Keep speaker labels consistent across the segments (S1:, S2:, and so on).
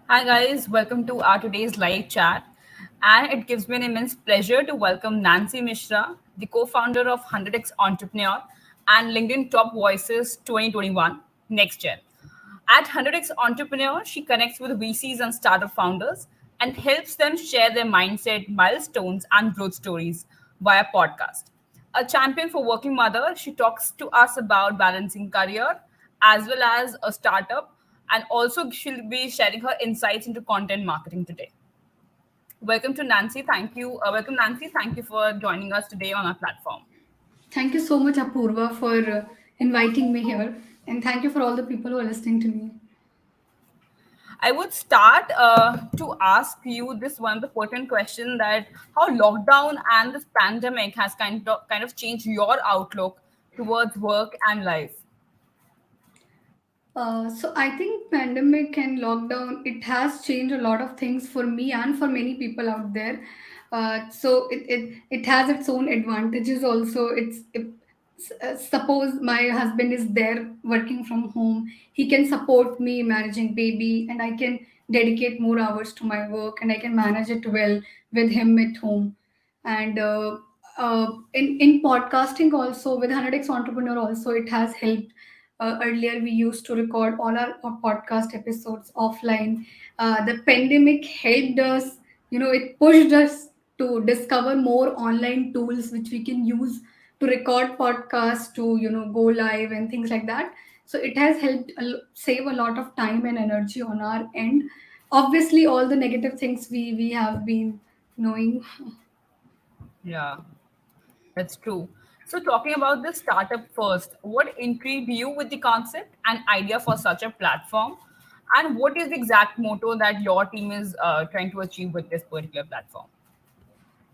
S1: Hi, guys, welcome to our today's live chat. And it gives me an immense pleasure to welcome Nansi Mishra, the co founder of 100x Entrepreneur and LinkedIn Top Voices 2021 Next Gen. At 100x Entrepreneur, she connects with VCs and startup founders and helps them share their mindset, milestones, and growth stories via podcast. A champion for working mother, she talks to us about balancing career as well as a startup, and also she'll be sharing her insights into content marketing today. Welcome to Nancy. Thank you. Welcome, Nancy. Thank you for joining us today on our platform.
S2: Thank you so much, Apurva, for inviting me here. And thank you for all the people who are listening to me.
S1: I would start to ask you this one the pertinent question that how lockdown and this pandemic has kind of changed your outlook towards work and life.
S2: So I think pandemic and lockdown, it has changed a lot of things for me and for many people out there. So it has its own advantages also. Suppose my husband is there working from home, he can support me managing baby, and I can dedicate more hours to my work, and I can manage it well with him at home. And in podcasting also, with 100x Entrepreneur also, it has helped. Earlier we used to record all our podcast episodes offline. The pandemic helped us, it pushed us to discover more online tools which we can use to record podcasts, to go live and things like that. So it has helped save a lot of time and energy on our end. Obviously all the negative things we have been knowing.
S1: Yeah, that's true. So, talking about the startup first, what intrigued you with the concept and idea for such a platform? And what is the exact motto that your team is trying to achieve with this particular platform?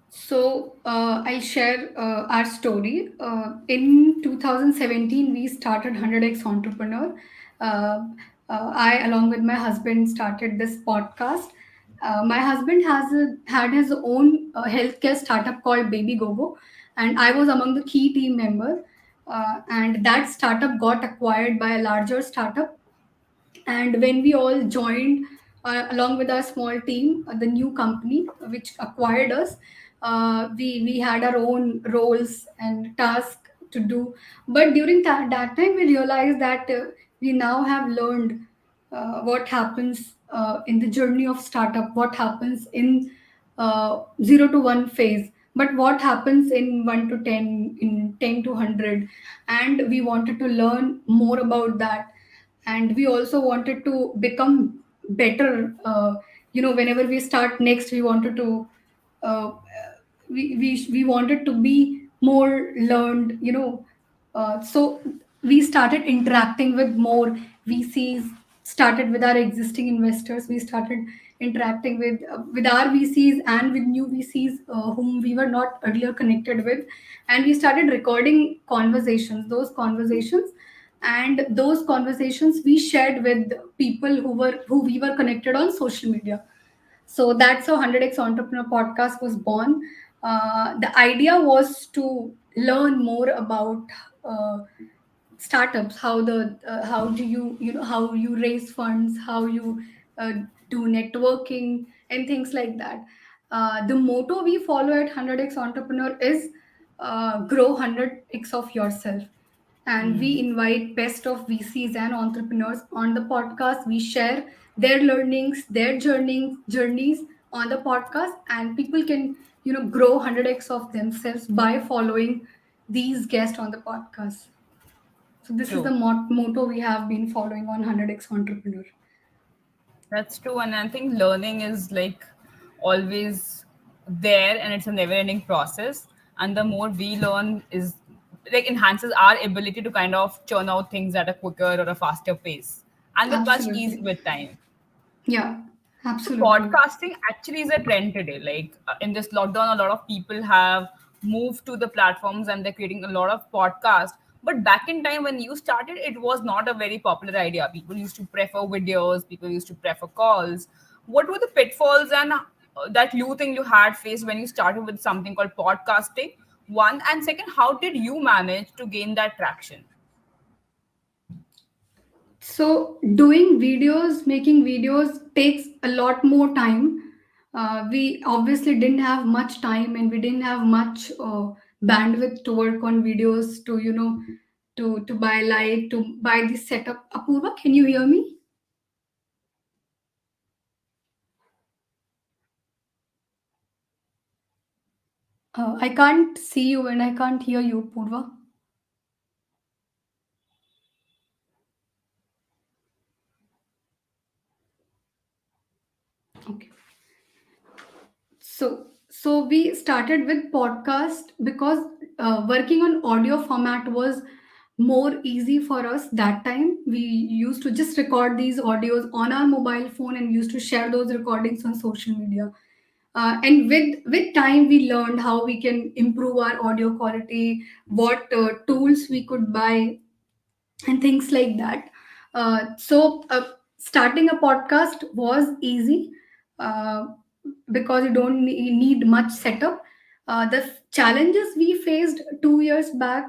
S2: So I'll share our story. In 2017, we started 100x Entrepreneur. Uh, I, along with my husband, started this podcast. My husband had his own healthcare startup called Baby Gogo, and I was among the key team member. And that startup got acquired by a larger startup, and when we all joined along with our small team, the new company which acquired us, we had our own roles and tasks to do. But during that time we realized that we now have learned what happens in the journey of startup, what happens in 0 to 1 phase, but what happens in 1 to 10, in 10 to 100. And we wanted to learn more about that, and we also wanted to become better. Whenever we start next, we wanted to uh, we wanted to be more learned, so we started interacting with more VCs, started with our existing investors, we started interacting with our VCs and with new VCs whom we were not earlier connected with, and we started recording conversations, and those conversations we shared with people who we were connected on social media. So that's how 100x Entrepreneur podcast was born. The idea was to learn more about startups, how do how you raise funds, how you uh, do networking and things like that. The motto we follow at 100x Entrepreneur is grow 100x of yourself, and we invite best of VCs and entrepreneurs on the podcast. We share their learnings, their journeys on the podcast, and people can grow 100x of themselves by following these guests on the podcast. So this is the
S1: True.
S2: motto we have been following on 100x Entrepreneur.
S1: That's true. And I think learning is like always there and it's a never ending process. And the more we learn is like enhances our ability to kind of churn out things at a quicker or a faster pace and with much ease
S2: Absolutely.
S1: with time.
S2: Yeah,
S1: So
S2: absolutely.
S1: podcasting actually is a trend today. Like in this lockdown, a lot of people have moved to the platforms and they're creating a lot of podcasts. But back in time when you started, it was not a very popular idea. People used to prefer videos. People used to prefer calls. What were the pitfalls and that you think you had faced when you started with something called podcasting? One and second, how did you manage to gain that traction?
S2: So doing videos, making videos takes a lot more time. We obviously didn't have much time, and we didn't have much bandwidth to work on videos, to to buy light, to buy the setup. Apurva, can you hear me? I can't see you and I can't hear you, Purva. Okay. So we started with podcast because working on audio format was more easy for us that time. We used to just record these audios on our mobile phone and used to share those recordings on social media. And with time, we learned how we can improve our audio quality, what tools we could buy, and things like that. So starting a podcast was easy uh, because you don't need much setup. The challenges we faced 2 years back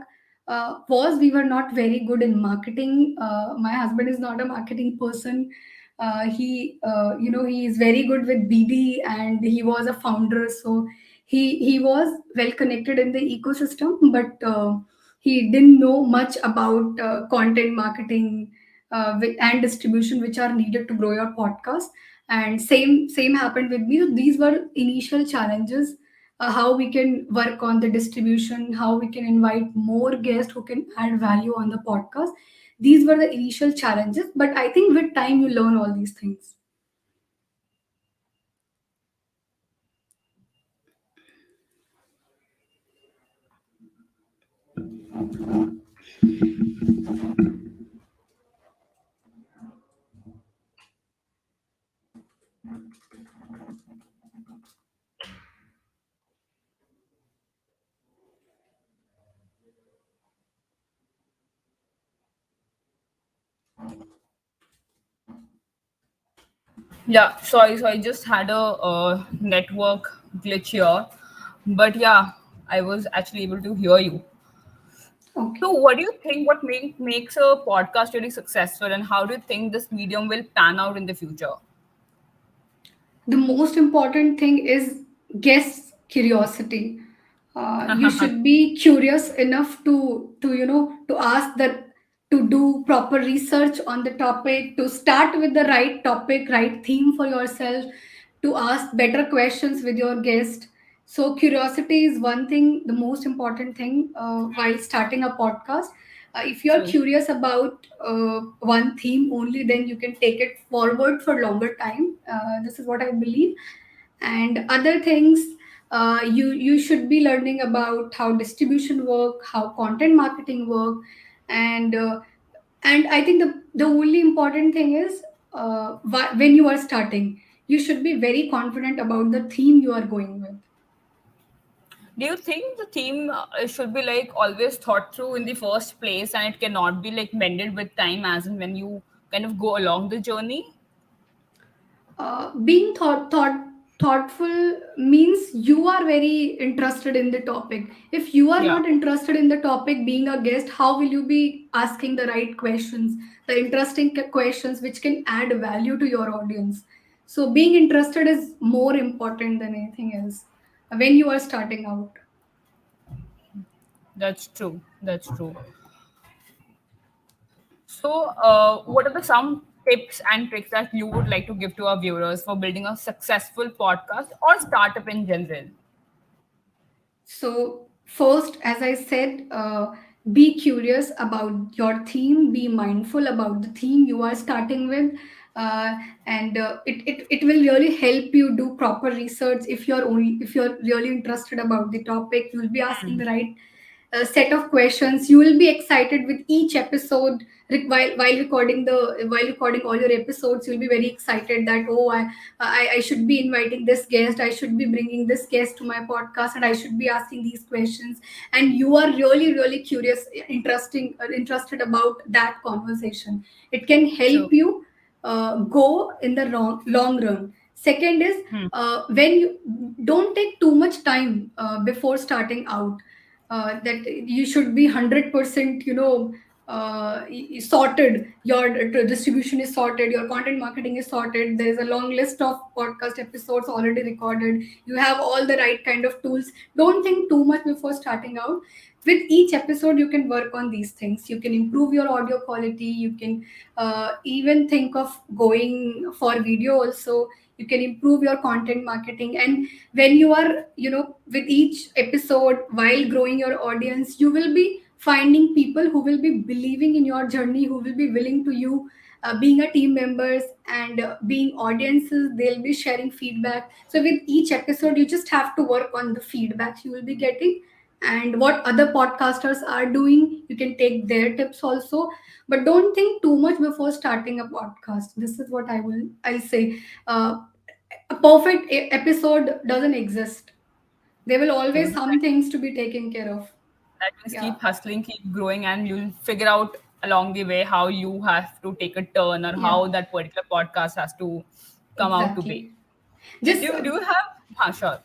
S2: was we were not very good in marketing. My husband is not a marketing person. He is very good with BD, and he was a founder, so he was well connected in the ecosystem, but he didn't know much about content marketing and distribution, which are needed to grow your podcast. And same happened with me. These were initial challenges, how we can work on the distribution, how we can invite more guests who can add value on the podcast. These were the initial challenges, but I think with time you learn all these things.
S1: Yeah, sorry. So I just had a network glitch here, but yeah, I was actually able to hear you.
S2: Okay.
S1: So, what do you think? What makes a podcast really successful, and how do you think this medium will pan out in the future?
S2: The most important thing is guess curiosity. You should be curious enough to to ask that, to do proper research on the topic, to start with the right topic, right theme for yourself, to ask better questions with your guest. So curiosity is one thing, the most important thing while starting a podcast. If you're
S1: True.
S2: curious about one theme only, then you can take it forward for longer time. This is what I believe. And other things, you should be learning about how distribution work, how content marketing work. And uh, and I think the only important thing is, when you are starting, you should be very confident about the theme you are going with.
S1: Do you think the theme should be like always thought through in the first place, and it cannot be like mended with time, as in when you kind of go along the journey?
S2: Being thoughtful means you are very interested in the topic. If you are
S1: Yeah,
S2: not interested in the topic, being a guest, how will you be asking the right questions, the interesting questions which can add value to your audience? So being interested is more important than anything else when you are starting out.
S1: that's true. That's true. So, what are the some tips and tricks that you would like to give to our viewers for building a successful podcast or startup in general?
S2: So, first, as I said, be curious about your theme, be mindful about the theme you are starting with. And it will really help you do proper research. If you're really interested about the topic, you will be asking the right set of questions. You will be excited with each episode. While recording all your episodes, you'll be very excited that, oh, I should be inviting this guest, I should be bringing this guest to my podcast, and I should be asking these questions. And you are really curious, interested about that conversation. It can help
S1: True.
S2: you go in the long run. Second is,
S1: Hmm.
S2: when you don't take too much time before starting out. That you should be 100%, sorted, your distribution is sorted, your content marketing is sorted, there is a long list of podcast episodes already recorded, you have all the right kind of tools. Don't think too much before starting out. With each episode you can work on these things, you can improve your audio quality, you can even think of going for video also, you can improve your content marketing. And when you are, with each episode, while growing your audience, you will be finding people who will be believing in your journey, who will be willing to you, being a team members and being audiences, they'll be sharing feedback. So with each episode you just have to work on the feedbacks you will be getting, and what other podcasters are doing, you can take their tips also. But don't think too much before starting a podcast. This is what I'll say. A perfect episode doesn't exist. There will
S1: True.
S2: always some things to be taken care of.
S1: That means
S2: Yeah,
S1: keep hustling, keep growing, and you'll figure out along the way how you have to take a turn or
S2: yeah,
S1: how that particular podcast has to come out to be.
S2: exactly. Just
S1: Do you have? Sure.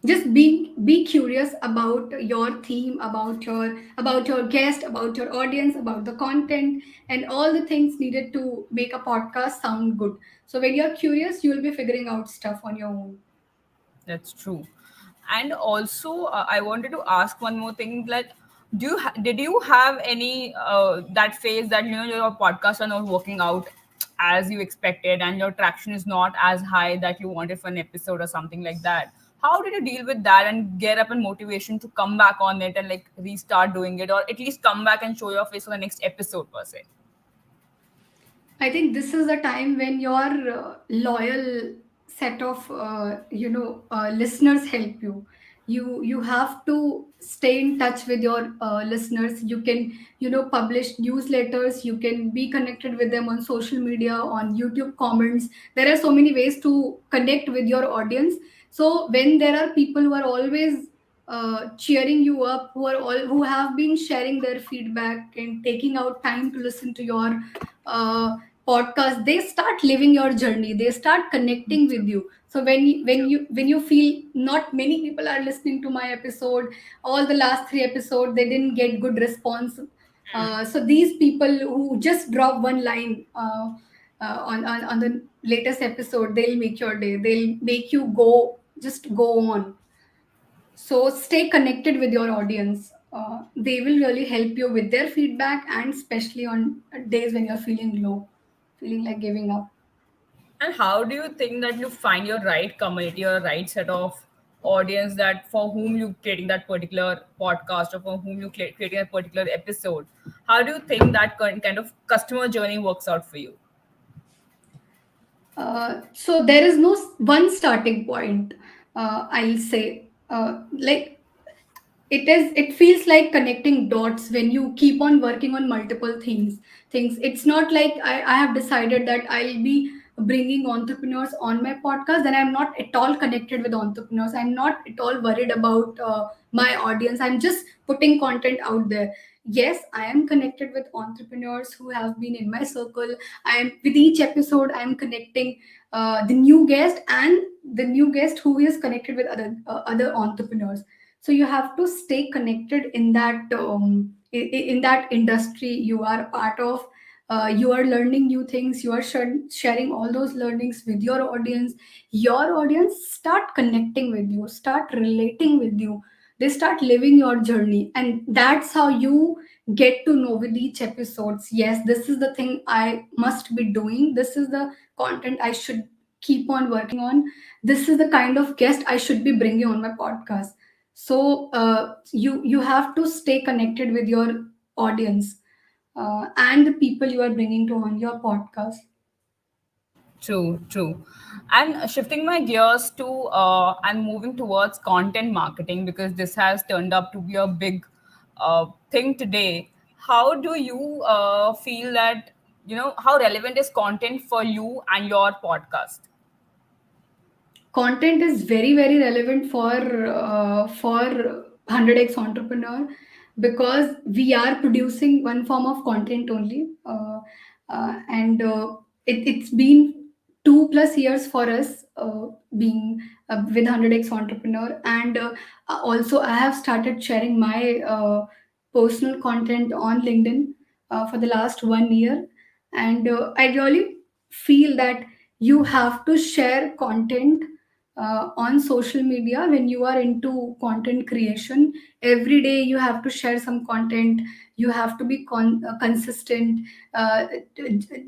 S2: just be curious about your theme, about your guest, about your audience, about the content, and all the things needed to make a podcast sound good. So when you're curious, you will be figuring out stuff on your own.
S1: That's true. And also, I wanted to ask one more thing. Like, did you have any that phase that your podcasts are not working out as you expected, and your traction is not as high that you wanted for an episode or something like that? How did you deal with that and get up and motivation to come back on it and like restart doing it, or at least come back and show your face for the next episode per se?
S2: I think this is the time when your loyal set of listeners help you. You have to stay in touch with your listeners. You can publish newsletters. You can be connected with them on social media, on YouTube comments. There are so many ways to connect with your audience. So when there are people who are always cheering you up, who have been sharing their feedback and taking out time to listen to your uh, podcast, they start living your journey, they start connecting with you. So when you feel not many people are listening to my episode, all the last 3 episodes they didn't get good response, so these people who just drop one line on the latest episode, they'll make your day, they'll make you just go on. So stay connected with your audience. They will really help you with their feedback, and especially on days when you're feeling low, feeling like giving up.
S1: And how do you think that you find your right community or right set of audience that for whom you creating that particular podcast or for whom you creating a particular episode? How do you think that kind of customer journey works out for you?
S2: So there is no one starting point. I'll say, it feels like connecting dots when you keep on working on multiple things. It's not like I have decided that I'll be bringing entrepreneurs on my podcast, and I'm not at all connected with entrepreneurs, I'm not at all worried about my audience, I'm just putting content out there. Yes, I am connected with entrepreneurs who have been in my circle. I am, with each episode I'm connecting the new guest, and the new guest who is connected with other entrepreneurs. So you have to stay connected in that in that industry you are a part of. You are learning new things, you are sharing all those learnings with your audience. Your audience start connecting with you, start relating with you, they start living your journey, and that's how you get to know with each episodes, yes, this is the thing I must be doing, this is the content I should keep on working on, this is the kind of guest I should be bringing on my podcast. So you have to stay connected with your audience and the people you are bringing to on your podcast.
S1: True, true. And shifting my gears to and moving towards content marketing because this has turned up to be a big thing today. How do you feel that, how relevant is content for you and your podcast?
S2: Content is very very relevant for 100x entrepreneur, because we are producing one form of content only, and it's been 2+ years for us being with 100x entrepreneur, and also I have started sharing my personal content on LinkedIn. for the last 1 year, and I really feel that you have to share content on social media when you are into content creation. Every day you have to share some content. You have to be consistent. uh,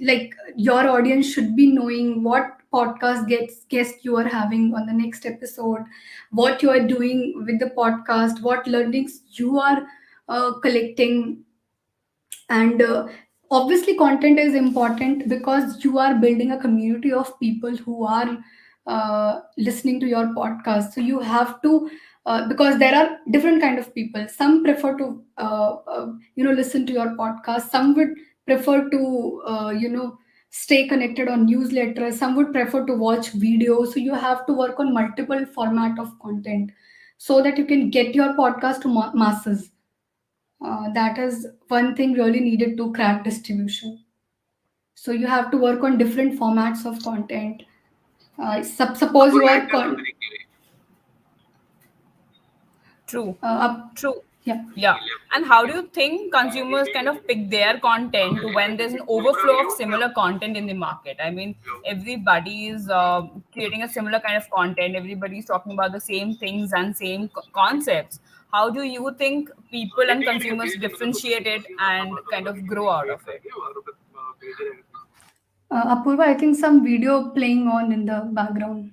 S2: like your audience should be knowing what podcast guest you are having on the next episode, what you are doing with the podcast, what learnings you are collecting. And obviously content is important because you are building a community of people who are listening to your podcast. So you have to, because there are different kind of people. Some prefer to listen to your podcast. Some would prefer to stay connected on newsletters. Some would prefer to watch videos. So you have to work on multiple format of content so that you can get your podcast to masses. That is one thing really needed to crack distribution. So you have to work on different formats of content. Suppose you are
S1: True.
S2: up,
S1: True.
S2: yeah.
S1: Yeah. And how do you think consumers kind of pick their content when there's an overflow of similar content in the market? I mean, everybody is creating a similar kind of content. Everybody's talking about the same things and same concepts. How do you think people and consumers differentiate it and kind of grow out of it?
S2: Apurva, I think some video playing on in the background.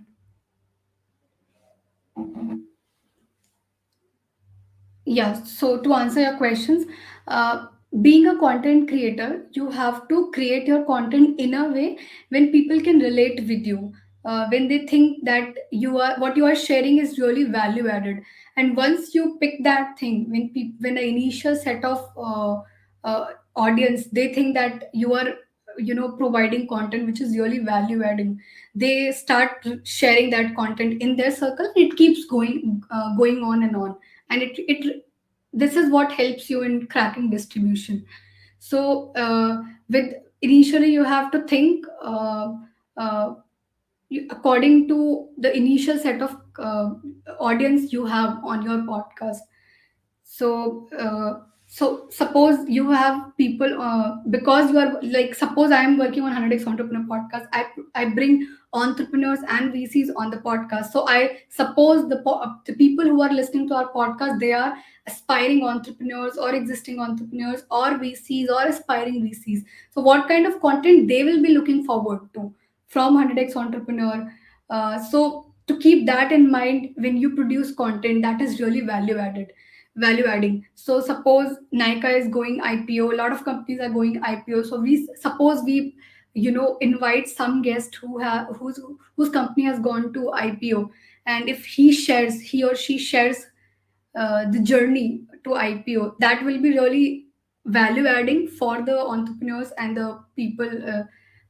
S2: Yeah, so to answer your questions, uh, being a content creator, you have to create your content in a way when people can relate with you, when they think that what you are sharing is really value added. And once you pick that thing, when the initial set of audience, they think that you are providing content which is really value adding, they start sharing that content in their circle. It keeps going on and on, and it this is what helps you in cracking distribution. So with initially you have to think, uh, according to the initial set of audience you have on your podcast. So suppose you have people, because you are like, suppose I am working on 100x entrepreneur podcast. I bring entrepreneurs and VCs on the podcast. So I suppose the people who are listening to our podcast, they are aspiring entrepreneurs or existing entrepreneurs or VCs or aspiring VCs. So what kind of content they will be looking forward to from 100x entrepreneur? So to keep that in mind when you produce content that is really value adding. So suppose Nika is going IPO, a lot of companies are going IPO. So we invite some guest whose company has gone to IPO, and if he or she shares the journey to IPO, that will be really value adding for the entrepreneurs and the people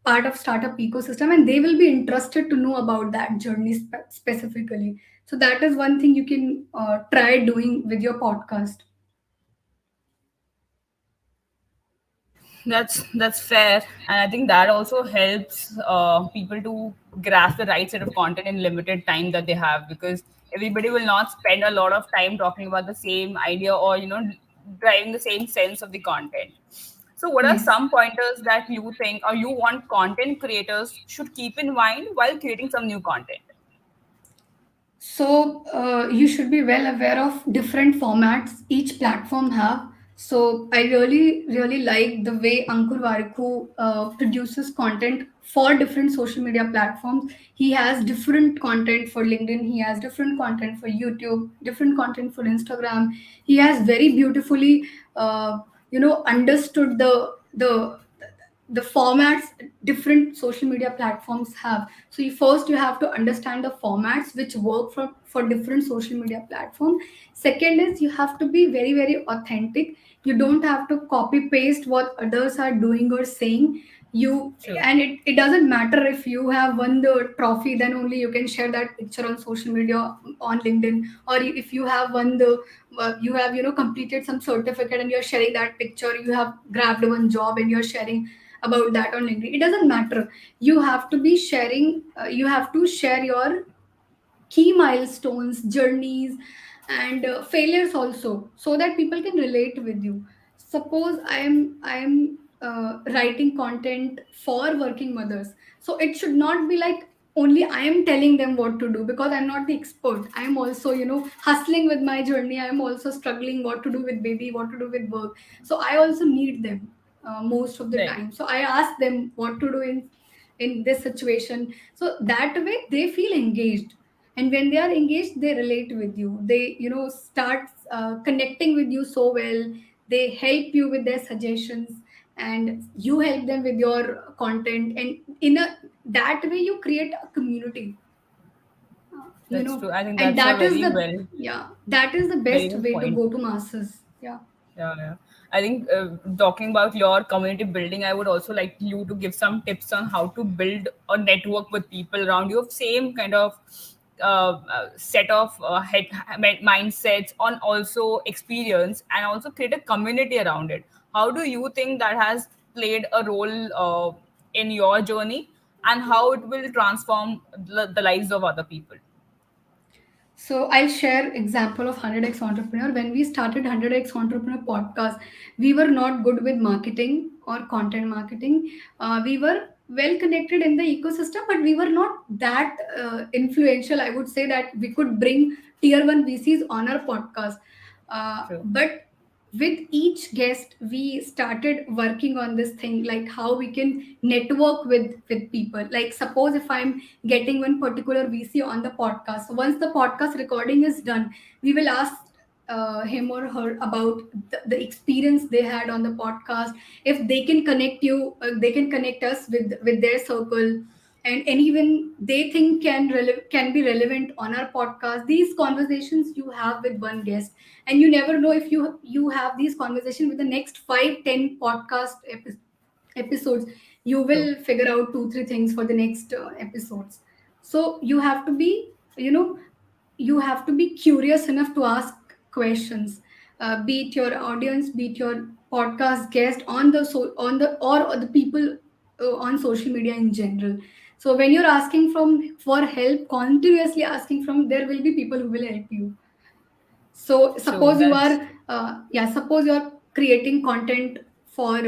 S2: part of startup ecosystem, and they will be interested to know about that journey specifically. So that is one thing you can try doing with your podcast.
S1: That's fair, and I think that also helps people to grasp the right set of content in limited time that they have, because everybody will not spend a lot of time talking about the same idea or driving the same sense of the content. So, what are
S2: Yes.
S1: some pointers that you think or you want content creators should keep in mind while creating some new content?
S2: So you should be well aware of different formats each platform have. So I really like the way Ankur Warikoo produces content for different social media platforms. He has different content for LinkedIn. He has different content for YouTube. Different content for Instagram. He has very beautifully, understood the formats different social media platforms have. So you have to understand the formats which work for different social media platform. Second is you have to be very authentic. You don't have to copy paste what others are doing or saying. You
S1: True.
S2: and it doesn't matter if you have won the trophy, then only you can share that picture on social media on LinkedIn. Or if you have won the you have completed some certificate and you're sharing that picture. You have grabbed one job and you're sharing about that on LinkedIn. It doesn't matter. You have to be sharing. You have to share your key milestones, journeys, and failures also, so that people can relate with you. suppose I'm writing content for working mothers, so it should not be like only I am telling them what to do, because I'm not the expert. I am also, hustling with my journey. I am also struggling what to do with baby, what to do with work. So I also need them most of the
S1: Right.
S2: time. So I ask them what to do in this situation, so that way they feel engaged. And when they are engaged, they relate with you. They, start connecting with you so well. They help you with their suggestions, and you help them with your content, and in a that way you create a community. you
S1: That's
S2: know
S1: true. I think
S2: and
S1: that's a
S2: that is
S1: very
S2: the
S1: well,
S2: yeah, that is the
S1: very
S2: best
S1: well
S2: way to
S1: point.
S2: go to masses. Yeah.
S1: Yeah, yeah. I think talking about your community building, I would also like you to give some tips on how to build a network with people around you of same kind of set of mindsets on also experience, and also create a community around it. How do you think that has played a role in your journey, and how it will transform the lives of other people?
S2: So I'll share example of 100x Entrepreneur. When we started 100x Entrepreneur podcast, we were not good with marketing or content marketing. We were well connected in the ecosystem, but we were not that influential. I would say that we could bring tier one VCs on our podcast.
S1: True.
S2: But with each guest, we started working on this thing, like how we can network with people. Like suppose if I'm getting one particular VC on the podcast. So once the podcast recording is done, we will ask him or her about the experience they had on the podcast. If they can connect you, they can connect us with their circle, and anyone they think can be relevant on our podcast. These conversations you have with one guest, and you never know if you have these conversations with the next 5 10 episodes. You
S1: True.
S2: will figure out 2 3 things for the next episodes. So you have to be, you have to be curious enough to ask questions. Be it your audience, be it your podcast guest, on the on the or the people on social media in general. So when you're asking for help, continuously asking from, there will be people who will help you. So
S1: True.
S2: suppose you
S1: That's
S2: are, suppose you are creating content for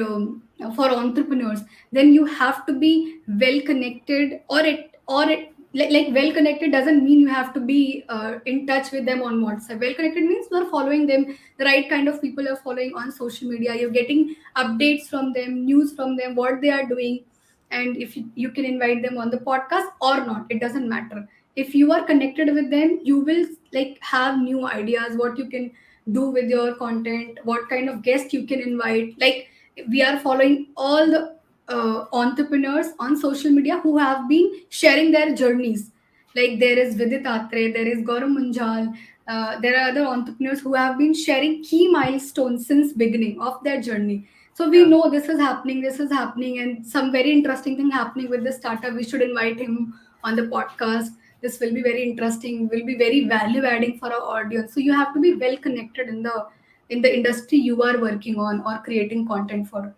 S2: entrepreneurs, then you have to be well connected, or it like well connected doesn't mean you have to be in touch with them on WhatsApp. Well connected means you are following them, the right kind of people you're following on social media. You're getting updates from them, news from them, what they are doing, and if you can invite them on the podcast or not, it doesn't matter. If you are connected with them, you will like have new ideas what you can do with your content, what kind of guest you can invite. Like we are following all the entrepreneurs on social media who have been sharing their journeys. Like there is Vidit Atre, there is Gaurav Munjal, there are other entrepreneurs who have been sharing key milestones since beginning of their journey. So we
S1: yeah.
S2: know this is happening and some very interesting thing happening with this startup. We should invite him on the podcast. This will be very interesting, will be very value adding for our audience. So you have to be well connected in the industry you are working on or creating content for.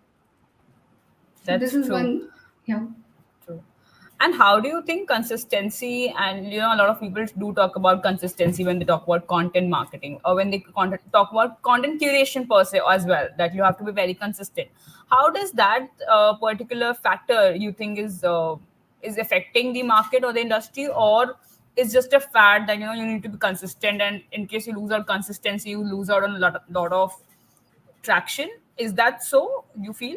S2: So this
S1: That's
S2: is
S1: true.
S2: one. Yeah.
S1: True. And how do you think consistency, and a lot of people do talk about consistency when they talk about content marketing, or when they talk about content curation per se as well, that you have to be very consistent. How does that particular factor you think is affecting the market or the industry, or is just a fad that you need to be consistent, and in case you lose out consistency, you lose out on a lot of traction? Is that so you feel?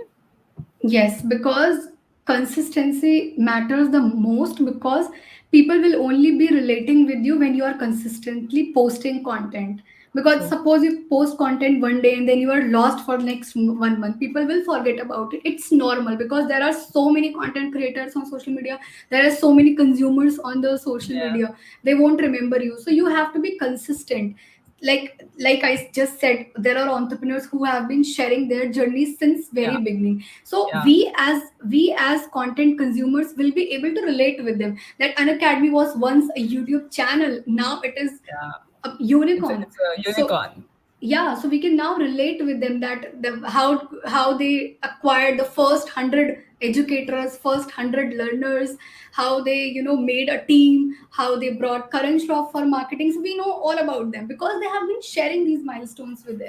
S2: Yes, because consistency matters the most, because people will only be relating with you when you are consistently posting content. Because
S1: True.
S2: suppose you post content one day and then you are lost for next 1 month, people will forget about it. It's normal because there are so many content creators on social media. There are so many consumers on the social
S1: Yeah.
S2: media. They won't remember you. So you have to be consistent. Like I just said, there are entrepreneurs who have been sharing their journey since
S1: Yeah.
S2: very beginning. So
S1: Yeah.
S2: we as content consumers will be able to relate with them. That Unacademy was once a YouTube channel, now it is
S1: Yeah.
S2: a
S1: It's
S2: unicorn.
S1: it's a
S2: So
S1: unicorn.
S2: yeah, so we can now relate with them, that how they acquired the first 100 educators, first 100 learners, how they made a team, how they brought Karan Shroff for marketing. So we know all about them because they have been sharing these milestones with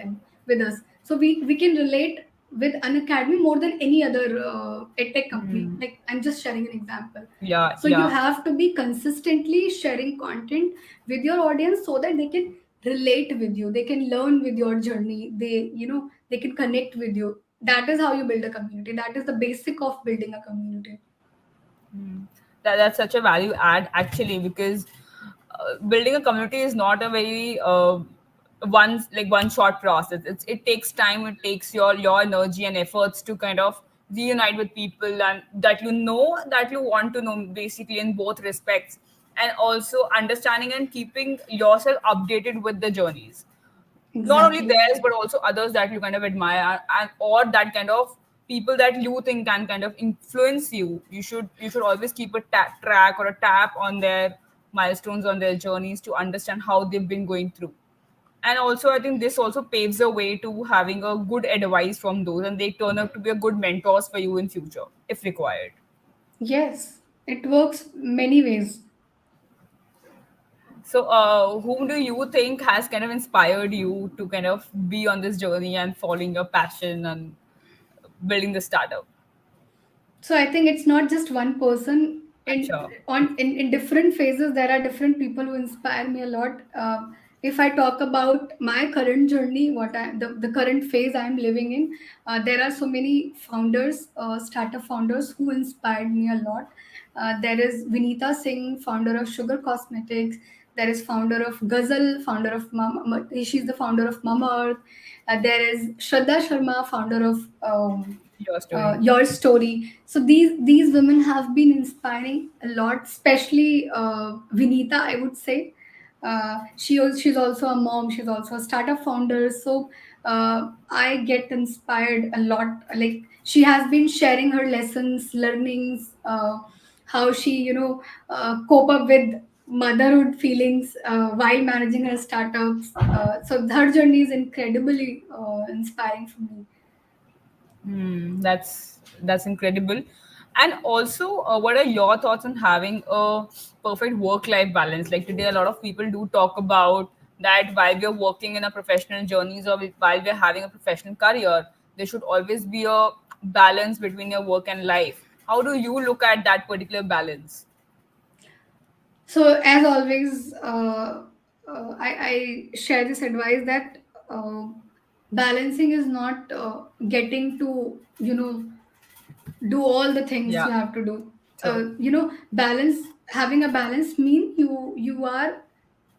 S2: us. So we can relate with an academy more than any other edtech company.
S1: Hmm.
S2: Like, I'm just sharing an example.
S1: Yeah,
S2: So you
S1: yeah.
S2: have to be consistently sharing content with your audience so that they can relate with you, they can learn with your journey, they can connect with you. That is how you build a community. That is the basic of building a community.
S1: That's such a value add actually, because building a community is not a very one short process. It takes time. It takes your energy and efforts to kind of reunite with people, and that that you want to know, basically, in both respects, and also understanding and keeping yourself updated with the journeys, not only
S2: Exactly.
S1: theirs but also others that you kind of admire, and or that kind of people that you think can kind of influence you. You should always keep a track or a tap on their milestones, on their journeys, to understand how they've been going through. And also, I think this also paves the way to having a good advice from those, and they turn out to be a good mentors for you in future if required.
S2: Yes, it works many ways.
S1: So whom do you think has kind of inspired you to kind of be on this journey and following your passion and building the startup?
S2: So I think it's not just one person.
S1: Acha.
S2: In different phases, there are different people who inspire me a lot. If I talk about my current journey, the current phase I'm living in, there are so many founders, startup founders, who inspired me a lot. There is Vinita Singh, founder of Sugar Cosmetics. There is founder of Ghazal, founder of she's the founder of Mama Earth. There is Shraddha Sharma, founder of
S1: Your story.
S2: Your Story. So these women have been inspiring a lot, especially Vinita, I would say. She's also a mom. She's also a startup founder. So I get inspired a lot. Like, she has been sharing her lessons, learnings, how she cope up with motherhood feelings while managing her startups. So her journey is incredibly inspiring for me.
S1: That's incredible. And also, what are your thoughts on having a perfect work-life balance? Like today, a lot of people do talk about that while we're working in a professional journeys, or while we're having a professional career, there should always be a balance between your work and life. How do you look at that particular balance?
S2: So, as always, I share this advice that balancing is not getting to, do all the things
S1: Yeah,
S2: you have to do.
S1: true.
S2: Balance, having a balance mean you are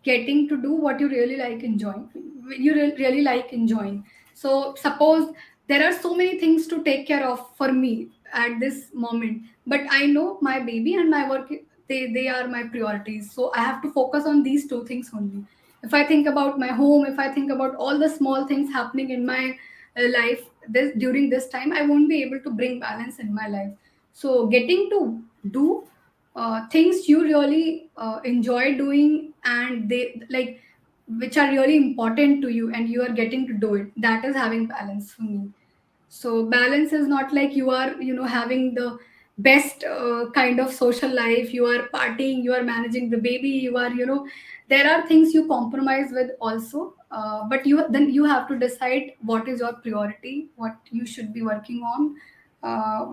S2: getting to do what you really like enjoying. Really like enjoying. So suppose there are so many things to take care of for me at this moment, but I know my baby and my work, they are my priorities. So I have to focus on these two things only. If I think about my home, if I think about all the small things happening in my life, this during this time, I won't be able to bring balance in my life. So getting to do things you really enjoy doing, and they like, which are really important to you, and you are getting to do it, that is having balance for me. So balance is not like you are having the best kind of social life, you are partying, you are managing the baby, you are there are things you compromise with also, but you have to decide what is your priority, what you should be working on,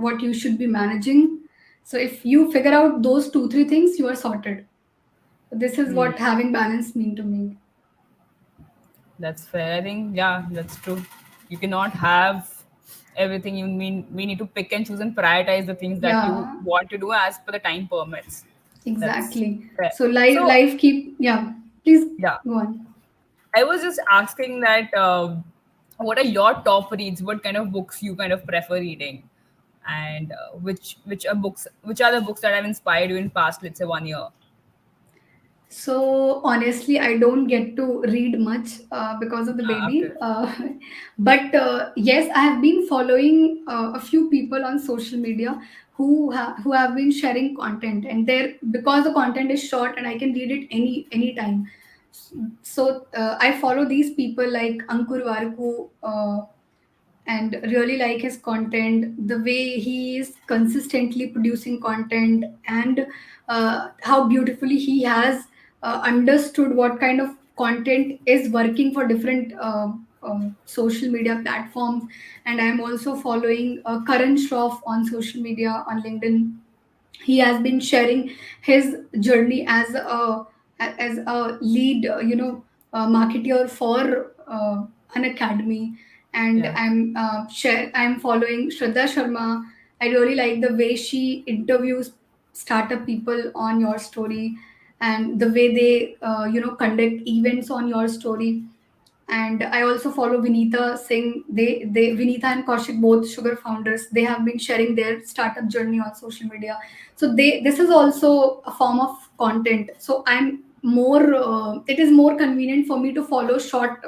S2: what you should be managing. So if you figure out those two three things, you are sorted. This is what having balance mean to me.
S1: That's fair. I think, yeah, that's true. You cannot have everything. You mean we need to pick and choose and prioritize the things that you
S2: Yeah,
S1: want to do as per the time permits. That's
S2: exactly.
S1: fair.
S2: So
S1: So
S2: life keep, yeah, please
S1: yeah,
S2: go on.
S1: I was just asking that what are your top reads? What kind of books you kind of prefer reading, and which are the books that have inspired you in past, let's say, 1 year?
S2: So honestly, I don't get to read much because of the
S1: Ah,
S2: baby.
S1: okay.
S2: But yes, I have been following a few people on social media who have been sharing content, and there, because the content is short and I can read it anytime. So I follow these people like Ankur Warku, and really like his content, the way he is consistently producing content, and how beautifully he has understood what kind of content is working for different social media platforms, and I'm also following Karan Shroff on social media on LinkedIn. He has been sharing his journey as a lead marketer for an academy. And
S1: Yeah.
S2: I'm following Shraddha Sharma. I really like the way she interviews startup people on your story, and the way they conduct events on your story. And I also follow Vinita Singh. They Vinita and Kaushik, both sugar founders, they have been sharing their startup journey on social media. So they this is also a form of content. So I'm more. It is more convenient for me to follow short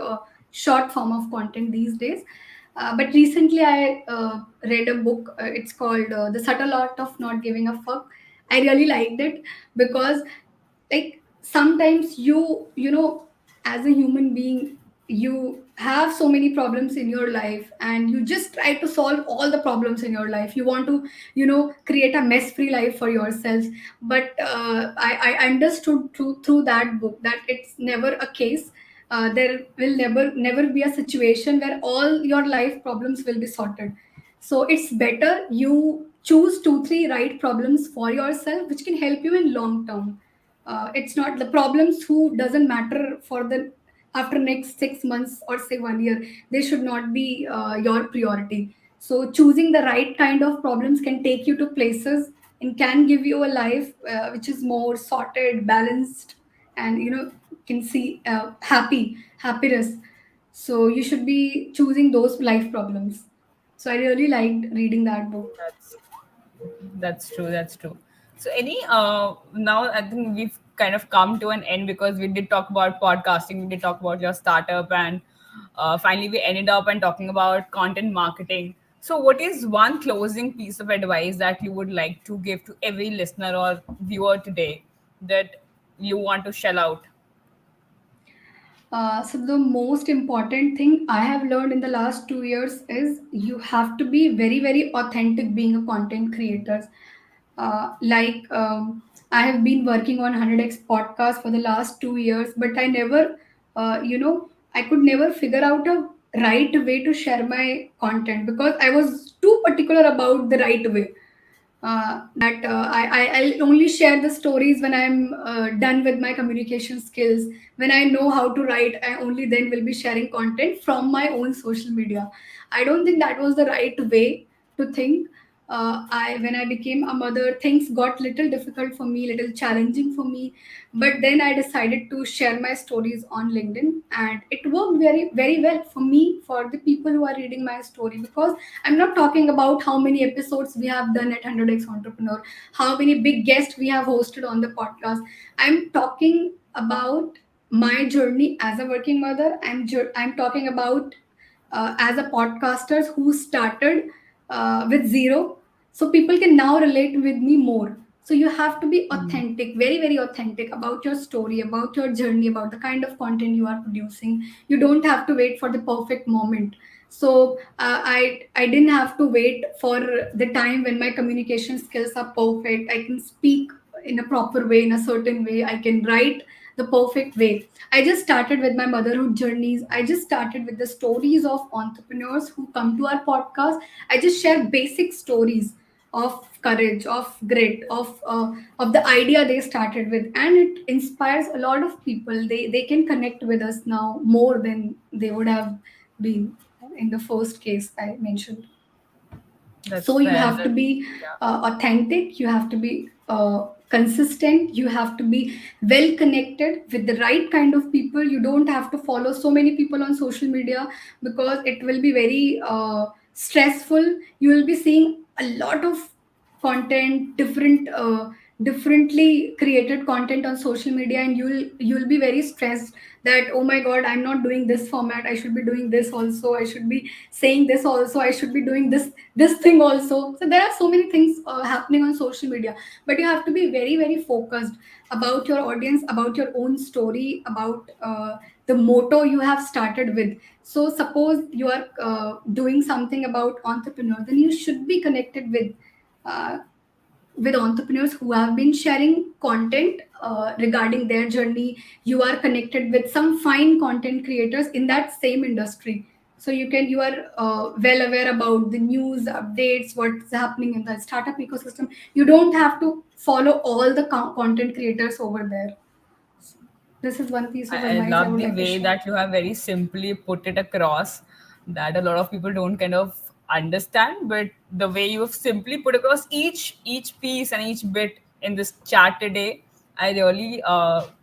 S2: form of content these days. But recently I read a book. It's called The Subtle Art of Not Giving a Fuck. I really liked it because, like, sometimes as a human being, you have so many problems in your life, and you just try to solve all the problems in your life. You want to create a mess free life for yourselves. But I understood through that book that it's never a case. There will never be a situation where all your life problems will be sorted. So it's better you choose 2 3 right problems for yourself, which can help you in long term. It's not the problems who doesn't matter for the after next 6 months or say 1 year. They should not be your priority. So choosing the right kind of problems can take you to places and can give you a life which is more sorted, balanced, and can see happiness. So you should be choosing those life problems. So I really liked reading that book.
S1: That's That's true. That's true. So, any now I think we've kind of come to an end because we did talk about podcasting, we did talk about your startup, and finally we ended up and talking about content marketing. So, what is one closing piece of advice that you would like to give to every listener or viewer today that you want to shell out?
S2: So the most important thing I have learned in the last 2 years is you have to be very, very authentic being a content creator. I have been working on 100x podcast for the last 2 years, but I could never figure out a right way to share my content because I was too particular about the right way. That I'll only share the stories when I'm done with my communication skills. When I know how to write, I only then will be sharing content from my own social media. I don't think that was the right way to think. I When I became a mother, things got little difficult for me, little challenging for me. But then I decided to share my stories on LinkedIn, and it worked very, very well for me, for the people who are reading my story. Because I'm not talking about how many episodes we have done at 100x Entrepreneur, how many big guests we have hosted on the podcast. I'm talking about my journey as a working mother. I'm talking about as a podcasters who started with zero, so people can now relate with me more. So you have to be authentic, very, very authentic about your story, about your journey, about the kind of content you are producing. You don't have to wait for the perfect moment. So I didn't have to wait for the time when my communication skills are perfect. I can speak in a proper way, in a certain way. I can write the perfect way. I just started with my motherhood journeys. I just started with the stories of entrepreneurs who come to our podcast. I just share basic stories of courage, of grit, of the idea they started with, and it inspires a lot of people. They can connect with us now more than they would have been in the first case I mentioned.
S1: That's
S2: So you
S1: fair.
S2: have to be authentic, you have to be consistent, you have to be well connected with the right kind of people. You don't have to follow so many people on social media because it will be very stressful. You will be seeing a lot of content, differently created content on social media, and you'll be very stressed that, oh my god, I'm not doing this format, I should be doing this also, I should be saying this also, I should be doing this thing also. So there are so many things happening on social media, but you have to be very, very focused about your audience, about your own story, about the motto you have started with. So suppose you are doing something about entrepreneur, then you should be connected with uh, with entrepreneurs who have been sharing content regarding their journey. You are connected with some fine content creators in that same industry, so you are well aware about the news updates, what's happening in the startup ecosystem. You don't have to follow all the content creators over there. This is one piece of
S1: I
S2: advice I
S1: love
S2: would
S1: the
S2: like to
S1: way
S2: share.
S1: that you have very simply put it across, that a lot of people don't kind of understand, but the way you have simply put across each piece and each bit in this chat today, I really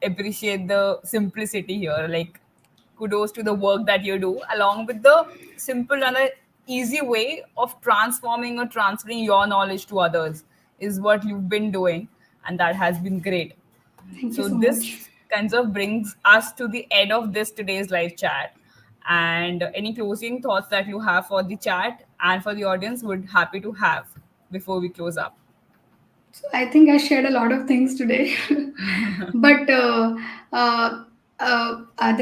S1: appreciate the simplicity here. Like, kudos to the work that you do, along with the simple and a easy way of transforming or transferring your knowledge to others is what you've been doing, and that has been great.
S2: Thank you
S1: So
S2: so much.
S1: this kind of brings us to the end of this today's live chat. And any closing thoughts that you have for the chat and for the audience would happy to have before we close up.
S2: So I think I shared a lot of things today, but the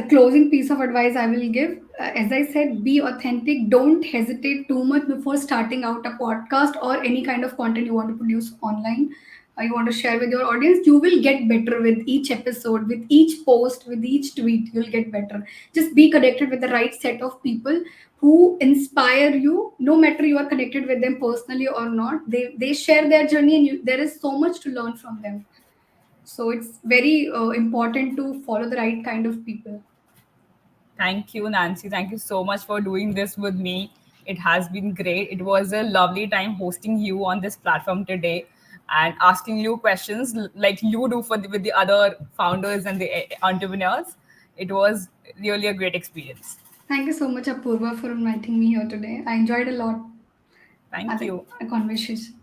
S2: closing piece of advice I will give, as I said, be authentic. Don't hesitate too much before starting out a podcast or any kind of content you want to produce online. You want to share with your audience. You will get better with each episode, with each post, with each tweet. You'll get better. Just be connected with the right set of people who inspire you, no matter you are connected with them personally or not. They share their journey, and there is so much to learn from them. So it's very important to follow the right kind of people.
S1: Thank you, Nancy. Thank you so much for doing this with me. It has been great. It was a lovely time hosting you on this platform today and asking you questions like you do with the other founders and the entrepreneurs. It was really a great experience.
S2: Thank you so much, Apurva, for inviting me here today. I enjoyed a lot
S1: Thank
S2: the
S1: you.
S2: conversation.